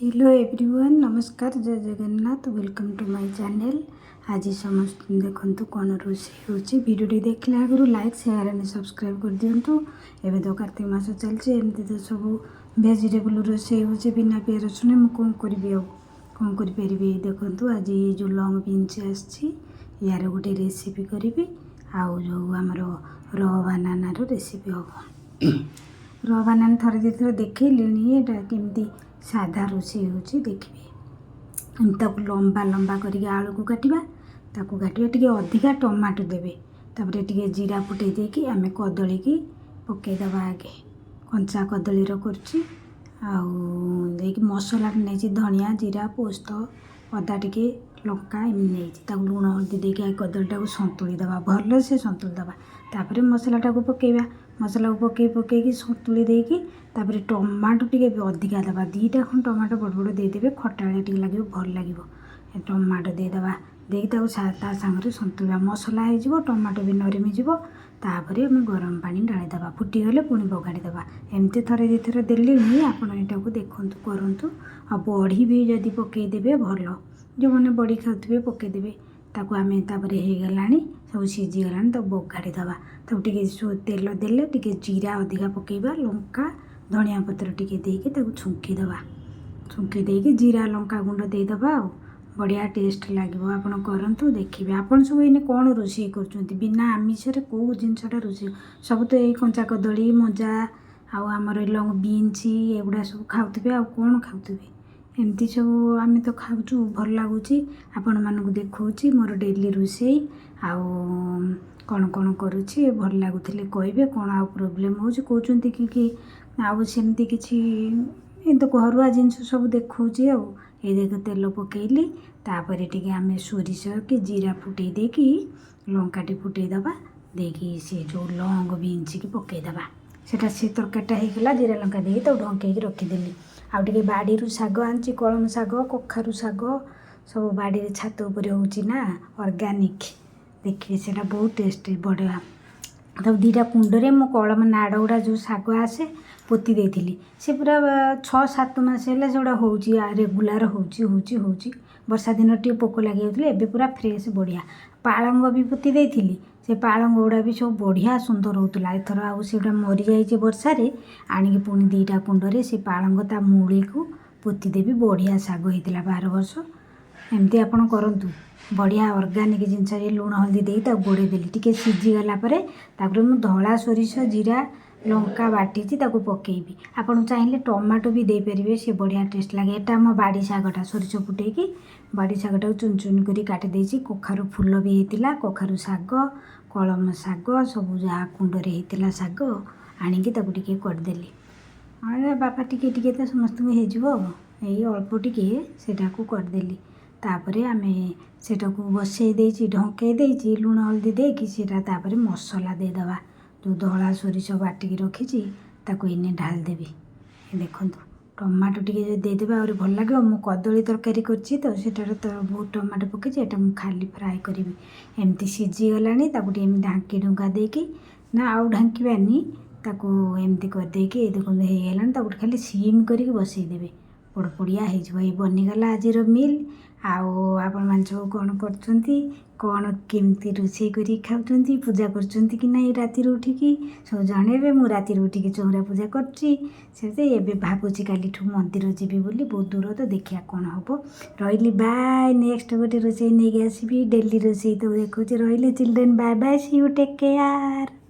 Hello everyone, नमस्कार, जय Jagannath, welcome to my channel. आज समस्त देखु कौन रोषे होडी देखला आगु लाइक शेयर एंड सब्सक्राइब कर दिंतु। एवं तो कार्तिक मास चलती एमती तो सब भेजिटेबल रोषे हो बिना पियाज रसुण मुझे कौन करी कौन करी देखु। आज ये जो लंग बीन्स आसी यार गोटे रेसिपी करी आउ जो आमर र बानानार रेसिपी हम र बानाना थरे दी थर देखली केमती साधा रोषे हो देखिए। लंबा लंबा करके आलू को काटिबा टी अधिका टमाटो देवे तापर टी जीरा फुटे देकी आम कदली की पकईदबा आगे कंचा कदली रखी मसला नहीं धनिया जीरा पोस्त अदा टी लंका नहीं लुण हल्दी देके कदलीटा को संतुली दबा भल से संतुली दबा तापर मसलाटा को पकेबा मसला को पकई संतुली देकी तापर टमाटो टी अधिका दबा दीटा खंड टमाटो बड़ बड़ देदेवे खटाड़िया टी लगे भल लगे टमाटो देदबा देकी ता सांगे संतुला मसला हो टमाटो भी नरम होपर आम गरम पानी ढालीदबा फुटीगले पुणी बगाड़ीदबा एमती थरे दी थर देली आप देखु करूँ। आ बड़ी भी जदि पकईदेवे भल जो मैंने बड़ी खाते पकईदेवे ताको आम होगला सब सीझीगला तो बगाड़ीदबा तब तेल देले टी जीरा अधिका पकईबा लंका धनिया पत्र टी देकी छुंकीदबा छुंकी देकी जीरा लंका गुंड देदबा बढ़िया टेस्ट लगे आपड़ करूँ देखिए। आपन सब ये कौन रोषे कर बिना आमिष कौ जिनसा रोषे सब तो यही कंचा कदली मजा आमर लंग बीन्स एगुड़ा सब खाऊे आ कौन खाऊे एमती सब आम तो खाऊँ भल लगुच आपण मानक देखा मोर डेली रोषे आउ कौन कौन करुँचे भल लगुले कहे कौन आउ प्रोब्लेम हो कहते कि आउ सेमती किसी तो घरुआ जिनस सब देखा ये देख तेल पकईली तापर टी आम सोरिष कि जीरा फुटे देकी लंकाटी फुटेदबा देकी से जो लंग बीन्स की पकईदबा सेटा से तरकारीटा होगला जीरा लंका दे तो ढंकई रखीदेली आउ टे बाड़ी शाग आनी कलम शाग कखारु शाग सब बाड़ी छात उपर होना ऑर्गेनिक देखिए से बहुत टेस्ट बढ़िया तब दीटा कुंडरे मो कलम नाड़ गुड़ा जो शाग आसे पोती देती से पूरा 6-7 मास है से हो रेगुलार हो वर्षा दिन टे पोक लगे एवं पूरा फ्रेश बढ़िया पालंग भी पोती देती से पालंग गुड़ा भी सब बढ़िया सुंदर होता एथर आउटा मरी जाइए वर्षारे आणिकी पुणी दीटा कुंडरे से पालंग ता मूली को पोती देवी बढ़िया शाग होता 12 वर्ष एमती आपड़ करूँ बढ़िया ऑर्गेनिक जिनस लुण हल्दी दे गोड़े देली टी सीझीगला मुझे धला सोरिष जीरा लंका बाटी पकईबी आपड़ चाहिए टमाटो भी दे पारे से बढ़िया टेस्ट लगे। एटा मो बाड़ी शागटा सोरिष फुटेकी बाड़ी शागटा चुन चुन कर काटिदे कखारु फूल भी होता कखारु शाग कलम शाग सब जहाँ कुंडरे होता शाग आणिकी टी करदेली बापा टी तो समस्त हो अल्प टी सेटा करदेली तापर आम सेटा को बसई देची ढंकई देची लुण हल्दी देकी सेटा तापर मसला देदबा जो धला सोरिष बाटिकी रखी ताको इने ढाल देवी देखु टमाटो टी देदेबा और भल लगे मु कदली तरकारी करछि तो सेटार तो बहुत टमाटो पकईछि एटा मु खाली फ्राए करी एमती सीझीगलानी ढांकी ढुंका देकी ना आउ ढांकीबानी ताको एमती करदेकी देखो होगलानी ताको खाली सीम करके बसईदेवे पड़पड़िया हो बनीगला आज मिल आउ आपण मान सब कौन कौन केमती रोषे करी खाऊँ पूजा करछंती कि नहीं राति उठिकी सब जणेबे मु राति उठिकी चौरा पूजा करछि से भावुची काली मंदिर जीवी बोली बहुत दूर तो देखिया कौन हम रही बाय नेक्स्ट गोटे रोषे नहीं आसबि डेली रोषे तो देखुची रही children bye bye see you take care.